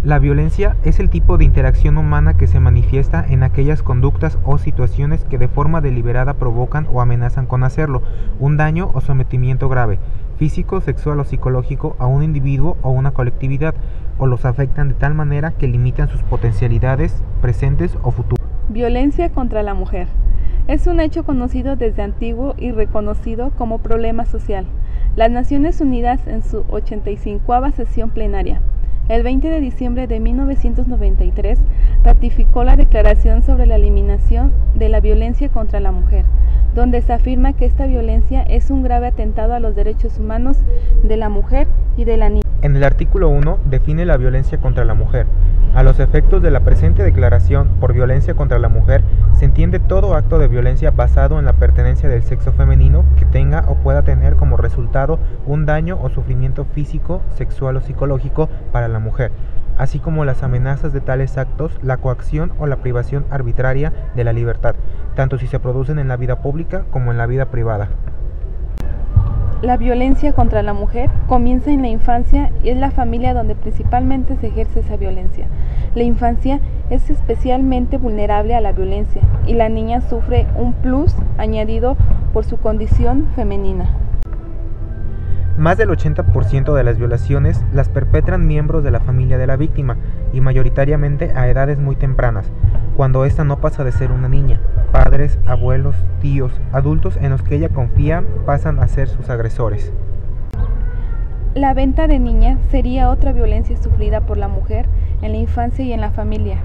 La violencia es el tipo de interacción humana que se manifiesta en aquellas conductas o situaciones que de forma deliberada provocan o amenazan con hacerlo un daño o sometimiento grave, físico, sexual o psicológico a un individuo o una colectividad, o los afectan de tal manera que limitan sus potencialidades presentes o futuras. Violencia contra la mujer. Es un hecho conocido desde antiguo y reconocido como problema social. Las Naciones Unidas, en su 85ª sesión plenaria, el 20 de diciembre de 1993, ratificó la Declaración sobre la Eliminación de la Violencia contra la Mujer, donde se afirma que esta violencia es un grave atentado a los derechos humanos de la mujer y de la niña. En el artículo 1 define la violencia contra la mujer. A los efectos de la presente declaración, por violencia contra la mujer, se entiende todo acto de violencia basado en la pertenencia del sexo femenino que tenga o pueda tener como resultado un daño o sufrimiento físico, sexual o psicológico para la mujer, así como las amenazas de tales actos, la coacción o la privación arbitraria de la libertad, tanto si se producen en la vida pública como en la vida privada. La violencia contra la mujer comienza en la infancia y es la familia donde principalmente se ejerce esa violencia. La infancia es especialmente vulnerable a la violencia y la niña sufre un plus añadido por su condición femenina. Más del 80% de las violaciones las perpetran miembros de la familia de la víctima y mayoritariamente a edades muy tempranas, cuando ésta no pasa de ser una niña. Padres, abuelos, tíos, adultos en los que ella confía pasan a ser sus agresores. La venta de niñas sería otra violencia sufrida por la mujer en la infancia y en la familia.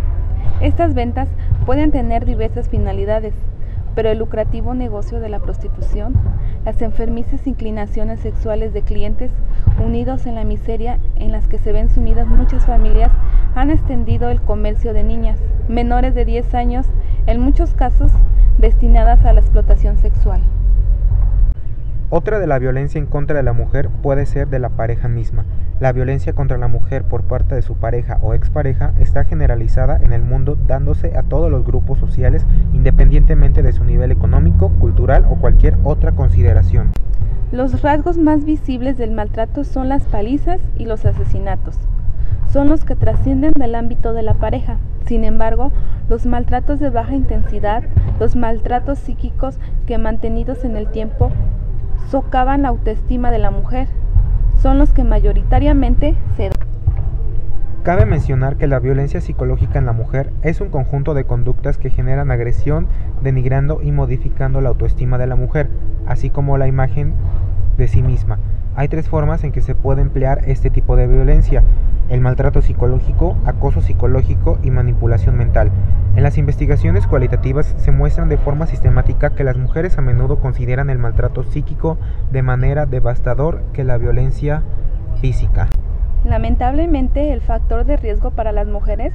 Estas ventas pueden tener diversas finalidades, pero el lucrativo negocio de la prostitución, las enfermizas inclinaciones sexuales de clientes, unidos en la miseria en las que se ven sumidas muchas familias, han extendido el comercio de niñas, menores de 10 años, en muchos casos destinadas a la explotación sexual. Otra de la violencia en contra de la mujer puede ser de la pareja misma. La violencia contra la mujer por parte de su pareja o expareja está generalizada en el mundo, dándose a todos los grupos sociales independientemente de su nivel económico, cultural o cualquier otra consideración. Los rasgos más visibles del maltrato son las palizas y los asesinatos. Son los que trascienden del ámbito de la pareja. Sin embargo, los maltratos de baja intensidad, los maltratos psíquicos que mantenidos en el tiempo socavan la autoestima de la mujer, son los que mayoritariamente se dan. Cabe mencionar que la violencia psicológica en la mujer es un conjunto de conductas que generan agresión, denigrando y modificando la autoestima de la mujer, así como la imagen de sí misma. Hay tres formas en que se puede emplear este tipo de violencia: el maltrato psicológico, acoso psicológico y manipulación mental. En las investigaciones cualitativas se muestran de forma sistemática que las mujeres a menudo consideran el maltrato psíquico de manera devastador que la violencia física. Lamentablemente, el factor de riesgo para las mujeres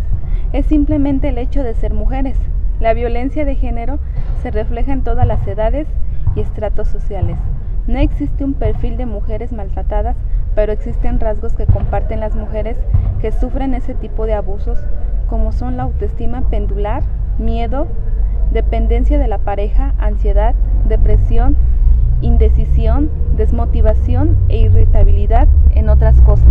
es simplemente el hecho de ser mujeres. La violencia de género se refleja en todas las edades y estratos sociales. No existe un perfil de mujeres maltratadas, pero existen rasgos que comparten las mujeres que sufren ese tipo de abusos, como son la autoestima pendular, miedo, dependencia de la pareja, ansiedad, depresión, indecisión, desmotivación e irritabilidad, en otras cosas.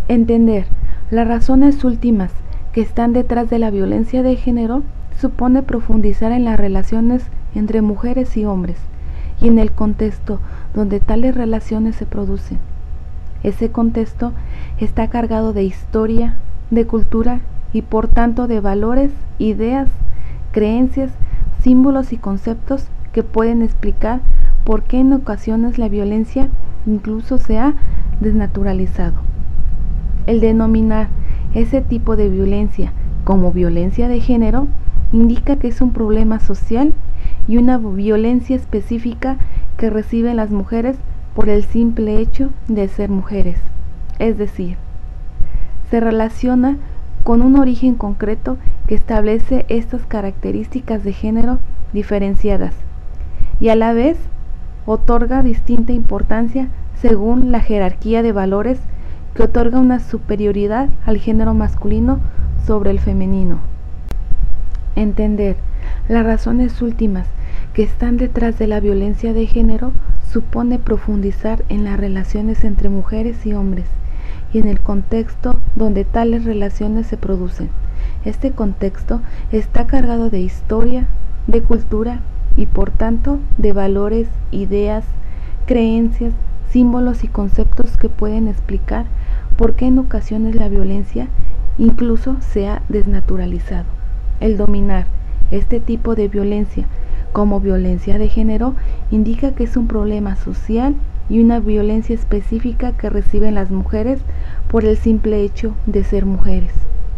Entender las razones últimas que están detrás de la violencia de género supone profundizar en las relaciones entre mujeres y hombres y en el contexto donde tales relaciones se producen. Ese contexto está cargado de historia, de cultura y por tanto de valores, ideas, creencias, símbolos y conceptos que pueden explicar por qué en ocasiones la violencia incluso se ha desnaturalizado. El denominar ese tipo de violencia como violencia de género indica que es un problema social y una violencia específica que reciben las mujeres por el simple hecho de ser mujeres. Es decir, se relaciona con un origen concreto que establece estas características de género diferenciadas y a la vez otorga distinta importancia según la jerarquía de valores que otorga una superioridad al género masculino sobre el femenino. Entender las razones últimas que están detrás de la violencia de género supone profundizar en las relaciones entre mujeres y hombres y en el contexto donde tales relaciones se producen. Este contexto está cargado de historia, de cultura y por tanto de valores, ideas, creencias, símbolos y conceptos que pueden explicar por qué en ocasiones la violencia incluso se ha desnaturalizado. El dominar este tipo de violencia como violencia de género indica que es un problema social y una violencia específica que reciben las mujeres por el simple hecho de ser mujeres.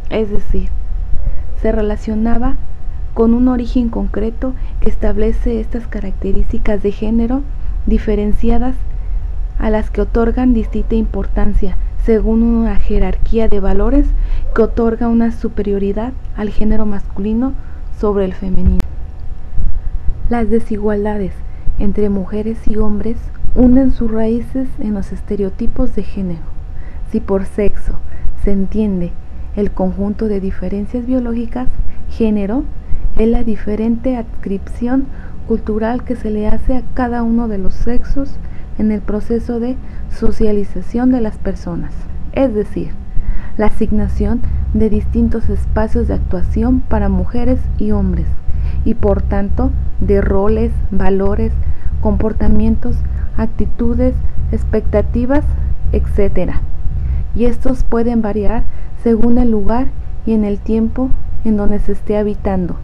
Es decir, se relacionaba con un origen concreto que establece estas características de género diferenciadas a las que otorgan distinta importancia según una jerarquía de valores que otorga una superioridad al género masculino sobre el femenino. Las desigualdades entre mujeres y hombres hunden sus raíces en los estereotipos de género. Si por sexo se entiende el conjunto de diferencias biológicas, género es la diferente adscripción cultural que se le hace a cada uno de los sexos en el proceso de socialización de las personas, es decir, la asignación de distintos espacios de actuación para mujeres y hombres, y por tanto de roles, valores, comportamientos, actitudes, expectativas, etc. Y estos pueden variar según el lugar y en el tiempo en donde se esté habitando.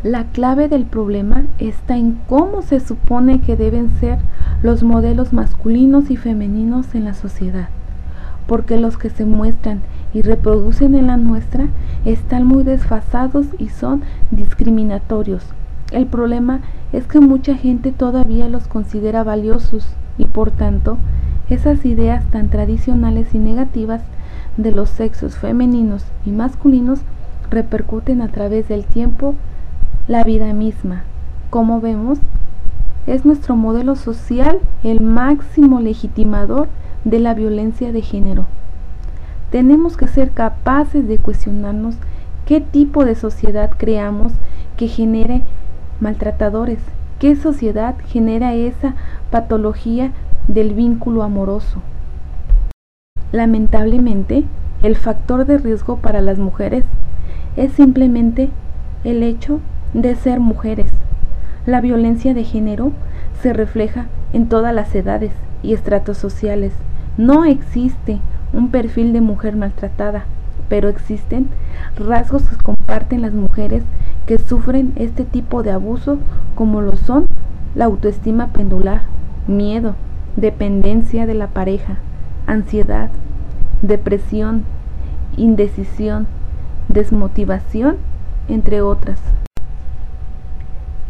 La clave del problema está en cómo se supone que deben ser los modelos masculinos y femeninos en la sociedad, porque los que se muestran y reproducen en la nuestra están muy desfasados y son discriminatorios. El problema es que mucha gente todavía los considera valiosos y por tanto esas ideas tan tradicionales y negativas de los sexos femeninos y masculinos repercuten a través del tiempo la vida misma. Como vemos, es nuestro modelo social el máximo legitimador de la violencia de género. Tenemos que ser capaces de cuestionarnos qué tipo de sociedad creamos que genere maltratadores, qué sociedad genera esa patología del vínculo amoroso. Lamentablemente, el factor de riesgo para las mujeres es simplemente el hecho de ser mujeres. La violencia de género se refleja en todas las edades y estratos sociales. No existe un perfil de mujer maltratada, pero existen rasgos que comparten las mujeres que sufren este tipo de abuso, como lo son la autoestima pendular, miedo, dependencia de la pareja, ansiedad, depresión, indecisión, desmotivación, entre otras.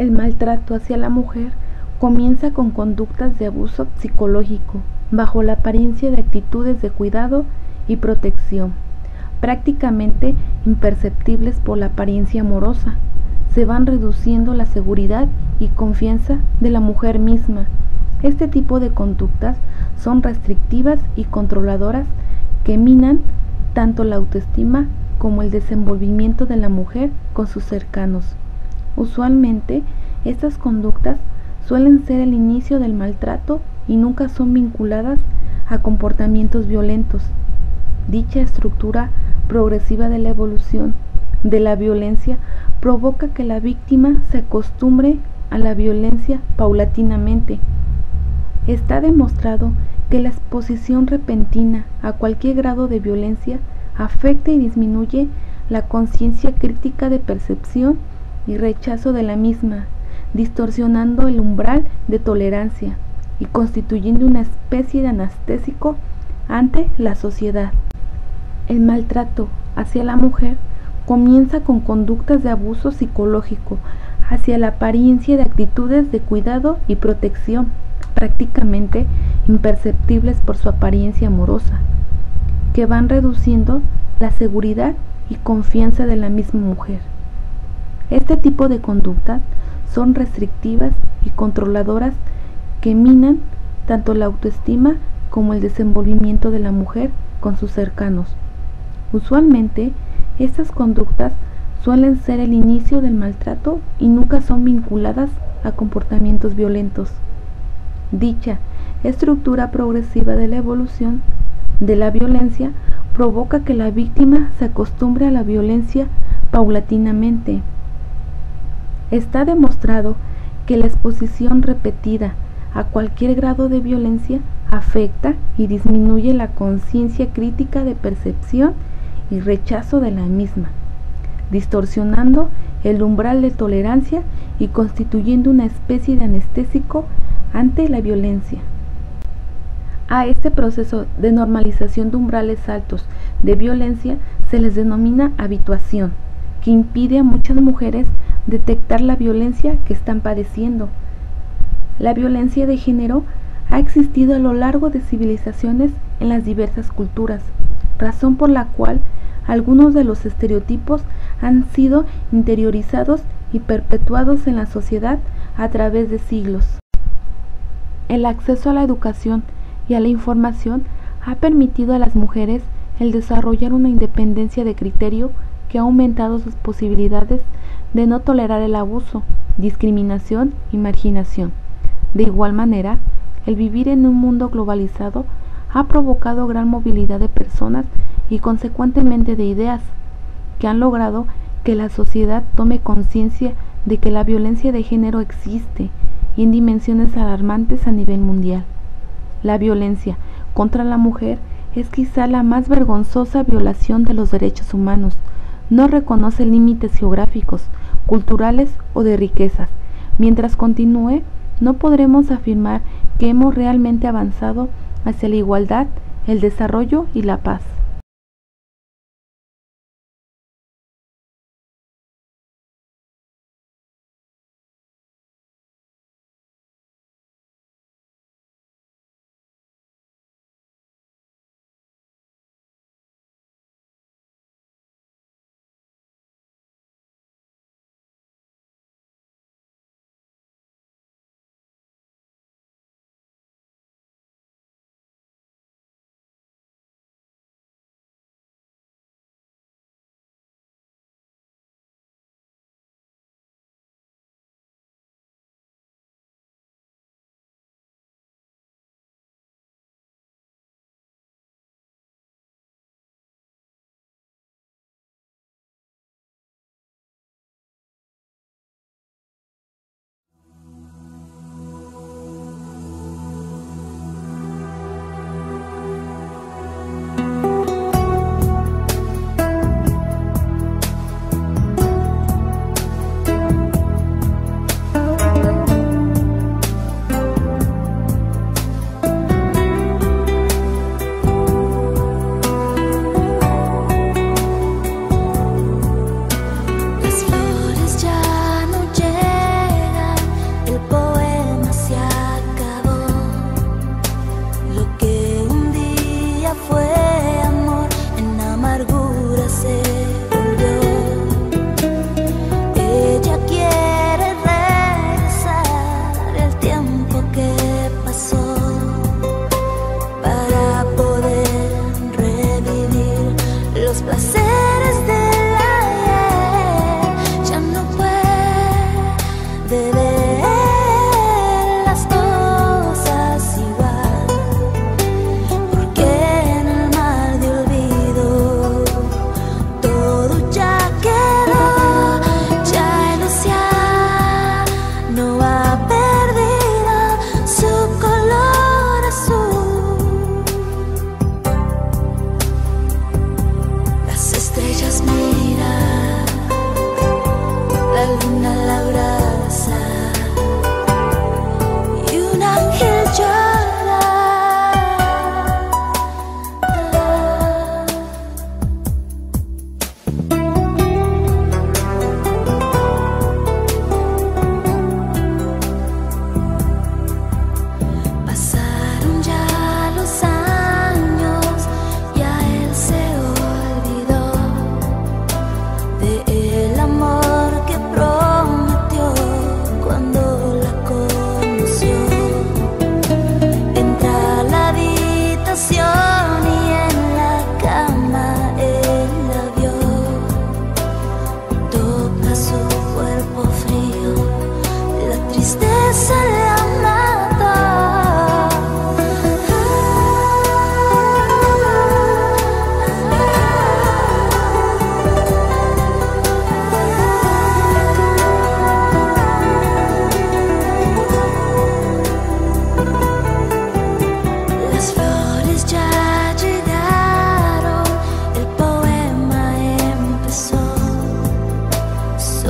El maltrato hacia la mujer comienza con conductas de abuso psicológico, bajo la apariencia de actitudes de cuidado y protección, prácticamente imperceptibles por la apariencia amorosa. Se van reduciendo la seguridad y confianza de la mujer misma. Este tipo de conductas son restrictivas y controladoras que minan tanto la autoestima como el desenvolvimiento de la mujer con sus cercanos. Usualmente, estas conductas suelen ser el inicio del maltrato y nunca son vinculadas a comportamientos violentos. Dicha estructura progresiva de la evolución de la violencia provoca que la víctima se acostumbre a la violencia paulatinamente. Está demostrado que la exposición repentina a cualquier grado de violencia afecta y disminuye la conciencia crítica de percepción y rechazo de la misma, distorsionando el umbral de tolerancia y constituyendo una especie de anestésico ante la sociedad. El maltrato hacia la mujer comienza con conductas de abuso psicológico hacia la apariencia de actitudes de cuidado y protección, prácticamente imperceptibles por su apariencia amorosa, que van reduciendo la seguridad y confianza de la misma mujer. Este tipo de conductas son restrictivas y controladoras que minan tanto la autoestima como el desenvolvimiento de la mujer con sus cercanos. Usualmente, estas conductas suelen ser el inicio del maltrato y nunca son vinculadas a comportamientos violentos. Dicha estructura progresiva de la evolución de la violencia provoca que la víctima se acostumbre a la violencia paulatinamente. Está demostrado que la exposición repetida a cualquier grado de violencia afecta y disminuye la conciencia crítica de percepción y rechazo de la misma, distorsionando el umbral de tolerancia y constituyendo una especie de anestésico ante la violencia. A este proceso de normalización de umbrales altos de violencia se les denomina habituación, que impide a muchas mujeres detectar la violencia que están padeciendo. La violencia de género ha existido a lo largo de civilizaciones en las diversas culturas, razón por la cual algunos de los estereotipos han sido interiorizados y perpetuados en la sociedad a través de siglos. El acceso a la educación y a la información ha permitido a las mujeres el desarrollar una independencia de criterio que ha aumentado sus posibilidades de no tolerar el abuso, discriminación y marginación. De igual manera, el vivir en un mundo globalizado ha provocado gran movilidad de personas y consecuentemente de ideas, que han logrado que la sociedad tome conciencia de que la violencia de género existe y en dimensiones alarmantes a nivel mundial. La violencia contra la mujer es quizá la más vergonzosa violación de los derechos humanos. No reconoce límites geográficos, culturales o de riquezas. Mientras continúe, no podremos afirmar que hemos realmente avanzado hacia la igualdad, el desarrollo y la paz.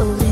sobre